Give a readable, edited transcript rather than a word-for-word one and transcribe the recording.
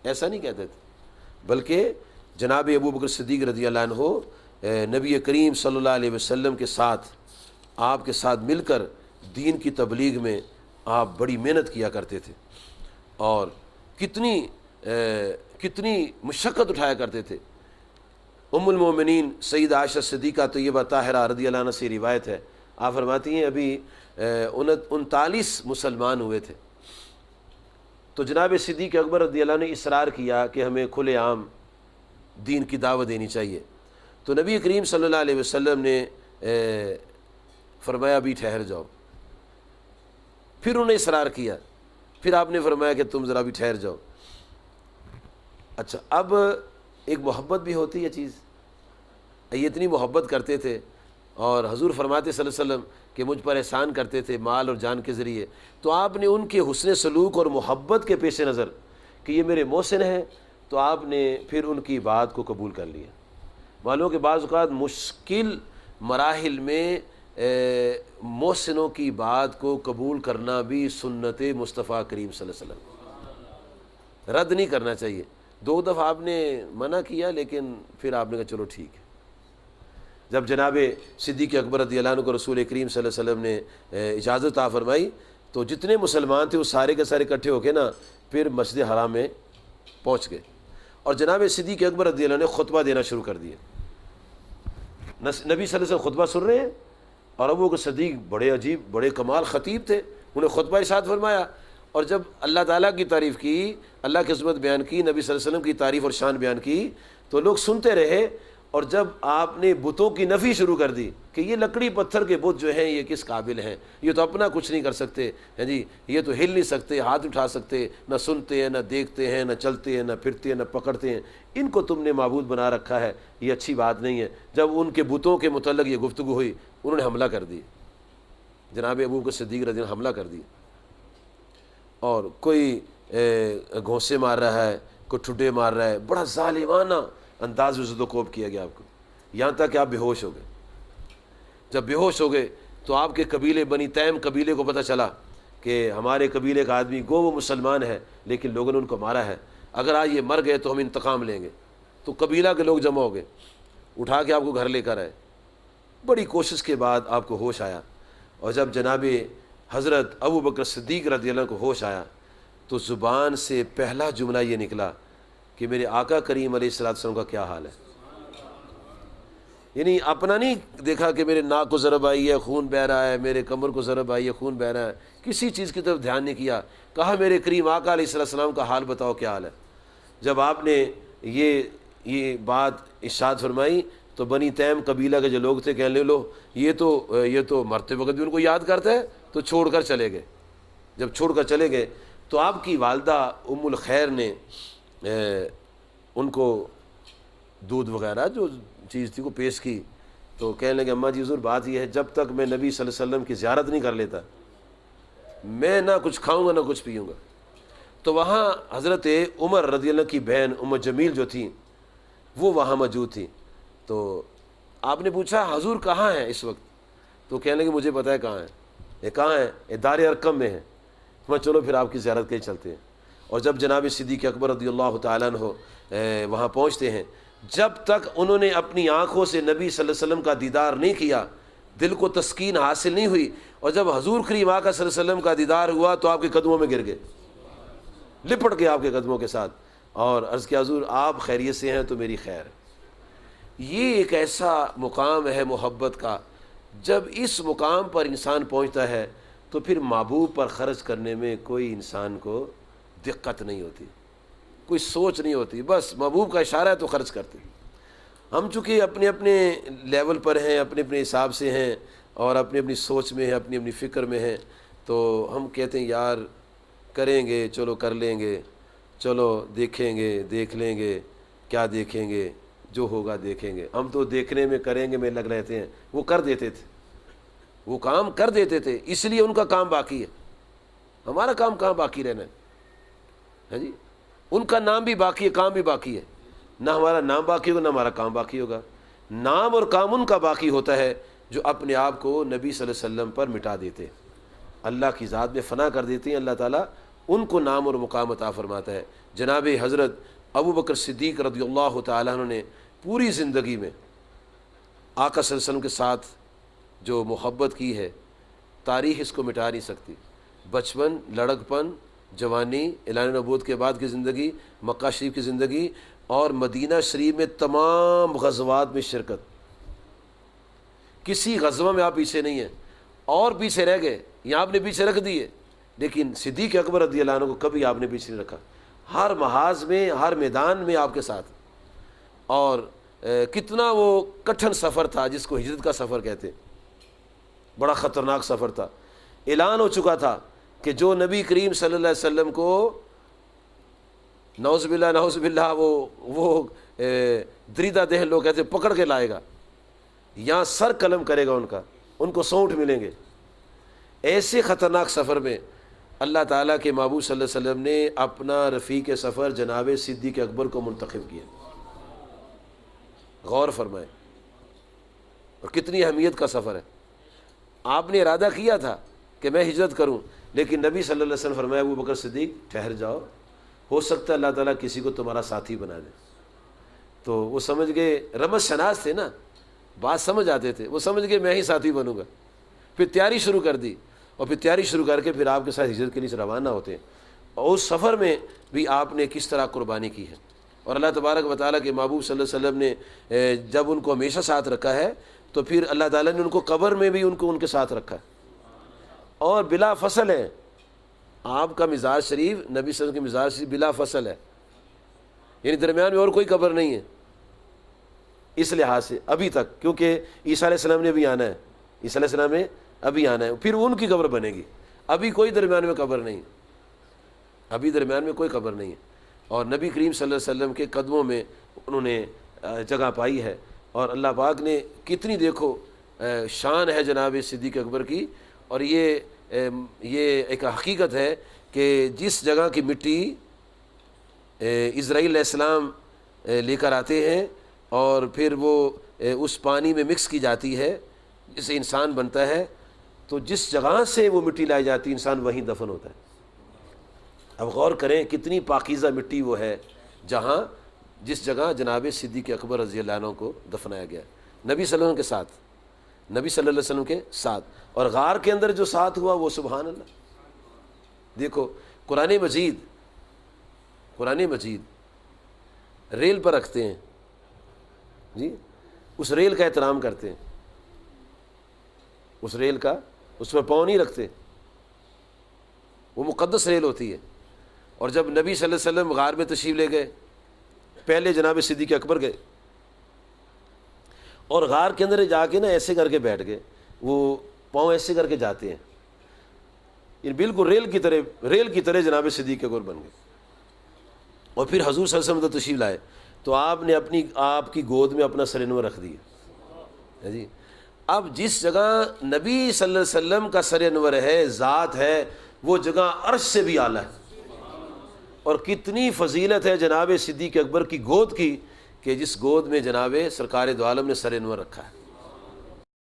ایسا نہیں کہتے تھے، بلکہ جناب ابو بکر صدیق رضی اللہ عنہ نبی کریم صلی اللہ علیہ وسلم کے ساتھ، آپ کے ساتھ مل کر دین کی تبلیغ میں آپ بڑی محنت کیا کرتے تھے، اور کتنی مشقت اٹھایا کرتے تھے۔ ام المومنین سید عائشہ صدیقہ طیبہ طاہرہ رضی اللہ عنہ سے روایت ہے، آپ فرماتی ہیں ابھی 39 مسلمان ہوئے تھے، تو جناب صدیق اکبر رضی اللہ عنہ نے اصرار کیا کہ ہمیں کھلے عام دین کی دعوت دینی چاہیے، تو نبی کریم صلی اللہ علیہ وسلم نے فرمایا ابھی ٹھہر جاؤ۔ پھر انہوں نے اصرار کیا، پھر آپ نے فرمایا کہ تم ذرا بھی ٹھہر جاؤ۔ اچھا، اب ایک محبت بھی ہوتی ہے چیز، یہ اتنی محبت کرتے تھے، اور حضور فرماتے صلی اللہ علیہ وسلم کہ مجھ پر احسان کرتے تھے مال اور جان کے ذریعے، تو آپ نے ان کے حسن سلوک اور محبت کے پیش نظر کہ یہ میرے محسن ہیں، تو آپ نے پھر ان کی بات کو قبول کر لیا۔ معلوم کہ بعض اوقات مشکل مراحل میں محسنوں کی بات کو قبول کرنا بھی سنت مصطفیٰ کریم صلی اللہ علیہ وسلم، رد نہیں کرنا چاہیے۔ 2 دفعہ آپ نے منع کیا، لیکن پھر آپ نے کہا چلو ٹھیک ہے۔ جب جناب صدیق اکبر رضی اللہ عنہ کو رسول کریم صلی اللہ علیہ وسلم نے اجازت عطا فرمائی، تو جتنے مسلمان تھے وہ سارے کے سارے اکٹھے ہو کے نا پھر مسجد حرام میں پہنچ گئے، اور جناب صدیق اکبر رضی اللہ عنہ نے خطبہ دینا شروع کر دیا۔ نبی صلی اللہ علیہ وسلم خطبہ سن رہے ہیں، اور ابو بکر صدیق بڑے عجیب بڑے کمال خطیب تھے، انہیں خطبہ ارشاد فرمایا، اور جب اللہ تعالیٰ کی تعریف کی، اللہ کی عظمت بیان کی، نبی صلی اللہ علیہ وسلم کی تعریف اور شان بیان کی، تو لوگ سنتے رہے۔ اور جب آپ نے بتوں کی نفی شروع کر دی کہ یہ لکڑی پتھر کے بت جو ہیں یہ کس قابل ہیں، یہ تو اپنا کچھ نہیں کر سکتے ہیں جی، یہ تو ہل نہیں سکتے، ہاتھ اٹھا سکتے، نہ سنتے ہیں، نہ دیکھتے ہیں، نہ چلتے ہیں، نہ پھرتے ہیں، نہ پکڑتے ہیں، ان کو تم نے معبود بنا رکھا ہے، یہ اچھی بات نہیں ہے۔ جب ان کے بتوں کے متعلق یہ گفتگو ہوئی، انہوں نے حملہ کر دی، جناب ابو بکر صدیق رضی اللہ عنہ حملہ کر دی، اور کوئی گھونسے مار رہا ہے، کوئی ٹھڈے مار رہا ہے، بڑا ظالمانہ انداز میں زد و کوب کیا گیا آپ کو، یہاں تک کہ آپ بے ہوش ہو گئے۔ جب بے ہوش ہو گئے تو آپ کے قبیلے بنی تیم قبیلے کو پتہ چلا کہ ہمارے قبیلے کا آدمی گو وہ مسلمان ہے لیکن لوگوں نے ان کو مارا ہے، اگر آج یہ مر گئے تو ہم انتقام لیں گے۔ تو قبیلہ کے لوگ جمع ہو گئے، اٹھا کے آپ کو گھر لے کر آئے۔ بڑی کوشش کے بعد آپ کو ہوش آیا، اور جب جناب حضرت ابو بکر صدیق رضی اللہ عنہ کو ہوش آیا تو زبان سے پہلا جملہ یہ نکلا کہ میرے آقا کریم علیہ الصلوۃ والسلام کا کیا حال ہے۔ یعنی اپنا نہیں دیکھا کہ میرے ناک کو ضرب آئی ہے خون بہہ رہا ہے، میرے کمر کو ضرب آئی ہے خون بہہ رہا ہے، کسی چیز کی طرف دھیان نہیں کیا، کہا میرے کریم آقا علیہ الصلوۃ والسلام کا حال بتاؤ کیا حال ہے۔ جب آپ نے یہ بات ارشاد فرمائی تو بنی تیم قبیلہ کے جو لوگ تھے کہنے لو یہ تو مرتے وقت بھی ان کو یاد کرتا ہے، تو چھوڑ کر چلے گئے۔ جب چھوڑ کر چلے گئے تو آپ کی والدہ ام الخیر نے ان کو دودھ وغیرہ جو چیز تھی کو پیش کی، تو کہنے لگے اماں جی حضور بات یہ ہے جب تک میں نبی صلی اللہ علیہ وسلم کی زیارت نہیں کر لیتا میں نہ کچھ کھاؤں گا نہ کچھ پیوں گا۔ تو وہاں حضرت عمر رضی اللہ کی بہن ام جمیل جو تھیں وہ وہاں موجود تھیں، تو آپ نے پوچھا حضور کہاں ہیں اس وقت؟ تو کہنے لگے مجھے پتہ ہے کہاں ہیں، یہ کہاں ہیں؟ یہ دار ارقم میں ہیں۔ میں چلو پھر آپ کی زیارت کے چلتے ہیں۔ اور جب جناب صدیق اکبر رضی اللہ تعالیٰ عنہ وہاں پہنچتے ہیں، جب تک انہوں نے اپنی آنکھوں سے نبی صلی اللہ علیہ وسلم کا دیدار نہیں کیا، دل کو تسکین حاصل نہیں ہوئی، اور جب حضور کریم آقا صلی اللہ علیہ وسلم کا دیدار ہوا تو آپ کے قدموں میں گر گئے، لپٹ گئے آپ کے قدموں کے ساتھ، اور عرض کیا حضور آپ خیریت سے ہیں تو میری خیر ہے۔ یہ ایک ایسا مقام ہے محبت کا، جب اس مقام پر انسان پہنچتا ہے تو پھر محبوب پر خرچ کرنے میں کوئی انسان کو دقت نہیں ہوتی، کوئی سوچ نہیں ہوتی، بس محبوب کا اشارہ ہے تو خرچ کرتے۔ ہم چونکہ اپنے اپنے لیول پر ہیں، اپنے اپنے حساب سے ہیں، اور اپنی اپنی سوچ میں ہیں، اپنی اپنی فکر میں ہیں، تو ہم کہتے ہیں یار کریں گے، چلو کر لیں گے، چلو دیکھیں گے، دیکھ لیں گے، کیا دیکھیں گے، جو ہوگا دیکھیں گے۔ ہم تو دیکھنے میں کریں گے میں لگ رہتے ہیں، وہ کر دیتے تھے، وہ کام کر دیتے تھے، اس لیے ان کا کام باقی ہے، ہمارا کام کہاں باقی رہنا ہے جی؟ ان کا نام بھی باقی ہے، کام بھی باقی ہے، نہ ہمارا نام باقی ہوگا نہ ہمارا کام باقی ہوگا۔ نام اور کام ان کا باقی ہوتا ہے جو اپنے آپ کو نبی صلی اللہ علیہ وسلم پر مٹا دیتے ہیں، اللہ کی ذات میں فنا کر دیتے ہیں، اللہ تعالیٰ ان کو نام اور مقام عطا فرماتا ہے۔ جناب حضرت ابو بکر صدیق رضی اللہ تعالیٰ عنہ نے پوری زندگی میں آقا صلی اللہ علیہ وسلم کے ساتھ جو محبت کی ہے، تاریخ اس کو مٹا نہیں سکتی۔ بچپن، لڑکپن، جوانی، اعلان نبوت کے بعد کی زندگی، مکہ شریف کی زندگی، اور مدینہ شریف میں تمام غزوات میں شرکت۔ کسی غزوہ میں آپ پیچھے نہیں ہیں، اور پیچھے رہ گئے یا آپ نے پیچھے رکھ دیے، لیکن صدیق اکبر رضی اللہ عنہ کو کبھی آپ نے پیچھے نہیں رکھا۔ ہر محاذ میں، ہر میدان میں آپ کے ساتھ۔ اور کتنا وہ کٹھن سفر تھا جس کو ہجرت کا سفر کہتے، بڑا خطرناک سفر تھا۔ اعلان ہو چکا تھا کہ جو نبی کریم صلی اللہ علیہ وسلم کو نعوذ باللہ وہ دریدہ دہن لوگ کہتے پکڑ کے لائے گا، یہاں سر قلم کرے گا ان کو سونٹ ملیں گے۔ ایسے خطرناک سفر میں اللہ تعالیٰ کے محبوب صلی اللہ علیہ وسلم نے اپنا رفیق سفر جناب صدیق اکبر کو منتخب کیا۔ غور فرمائیں، اور کتنی اہمیت کا سفر ہے۔ آپ نے ارادہ کیا تھا کہ میں ہجرت کروں، لیکن نبی صلی اللہ علیہ وسلم فرمایا ابو بکر صدیق ٹھہر جاؤ، ہو سکتا ہے اللہ تعالیٰ کسی کو تمہارا ساتھی بنا دے۔ تو وہ سمجھ گئے، رمز شناس تھے نا، بات سمجھ آتے تھے، وہ سمجھ گئے میں ہی ساتھی بنوں گا۔ پھر تیاری شروع کر دی، اور پھر تیاری شروع کر کے پھر آپ کے ساتھ ہجرت کے لیے روانہ ہوتے ہیں۔ اور اس سفر میں بھی آپ نے کس طرح قربانی کی ہے، اور اللہ تبارک و تعالیٰ کے محبوب صلی اللہ علیہ وسلم نے جب ان کو ہمیشہ ساتھ رکھا ہے، تو پھر اللہ تعالیٰ نے ان کو قبر میں بھی ان کے ساتھ رکھا ہے۔ اور بلا فصل ہے آپ کا مزار شریف، نبی صلی اللہ علیہ وسلم کے مزار شریف بلا فصل ہے، یعنی درمیان میں اور کوئی قبر نہیں ہے۔ اس لحاظ سے ابھی تک، کیونکہ عیسیٰ علیہ السلام نے بھی آنا ہے، عیسیٰ علیہ السلام نے ابھی آنا ہے، پھر ان کی قبر بنے گی۔ ابھی کوئی درمیان میں قبر نہیں، ابھی درمیان میں کوئی قبر نہیں ہے۔ اور نبی کریم صلی اللہ علیہ وسلم کے قدموں میں انہوں نے جگہ پائی ہے۔ اور اللہ پاک نے کتنی دیکھو شان ہے جناب صدیق اکبر کی۔ اور یہ ایک حقیقت ہے کہ جس جگہ کی مٹی اسرائیل علیہ السلام لے کر آتے ہیں، اور پھر وہ اس پانی میں مکس کی جاتی ہے جس سے انسان بنتا ہے، تو جس جگہ سے وہ مٹی لائی جاتی ہے انسان وہیں دفن ہوتا ہے۔ اب غور کریں کتنی پاکیزہ مٹی وہ ہے جس جگہ جناب صدیق اکبر رضی اللہ عنہ کو دفنایا گیا، نبی صلی اللہ علیہ وسلم کے ساتھ، نبی صلی اللہ علیہ وسلم کے ساتھ۔ اور غار کے اندر جو ساتھ ہوا وہ سبحان اللہ۔ دیکھو قرآن مجید ریل پر رکھتے ہیں جی، اس ریل کا احترام کرتے ہیں، اس ریل کا، اس پر پاؤں نہیں رکھتے، وہ مقدس ریل ہوتی ہے۔ اور جب نبی صلی اللہ علیہ وسلم غار میں تشریف لے گئے، پہلے جناب صدیق اکبر گئے، اور غار کے اندر جا کے نا ایسے کر کے بیٹھ گئے، وہ پاؤں ایسے کر کے جاتے ہیں، یہ بالکل ریل کی طرح جناب صدیق اکبر بن گئے۔ اور پھر حضور صلی اللہ علیہ وسلم تو تشریف لائے، تو آپ نے آپ کی گود میں اپنا سر انور رکھ دیا جی۔ اب جس جگہ نبی صلی اللہ علیہ وسلم کا سر انور ہے، ذات ہے، وہ جگہ عرش سے بھی اعلیٰ ہے۔ اور کتنی فضیلت ہے جناب صدیق اکبر کی گود کی، کہ جس گود میں جناب سرکار دو عالم نے سر انور رکھا ہے۔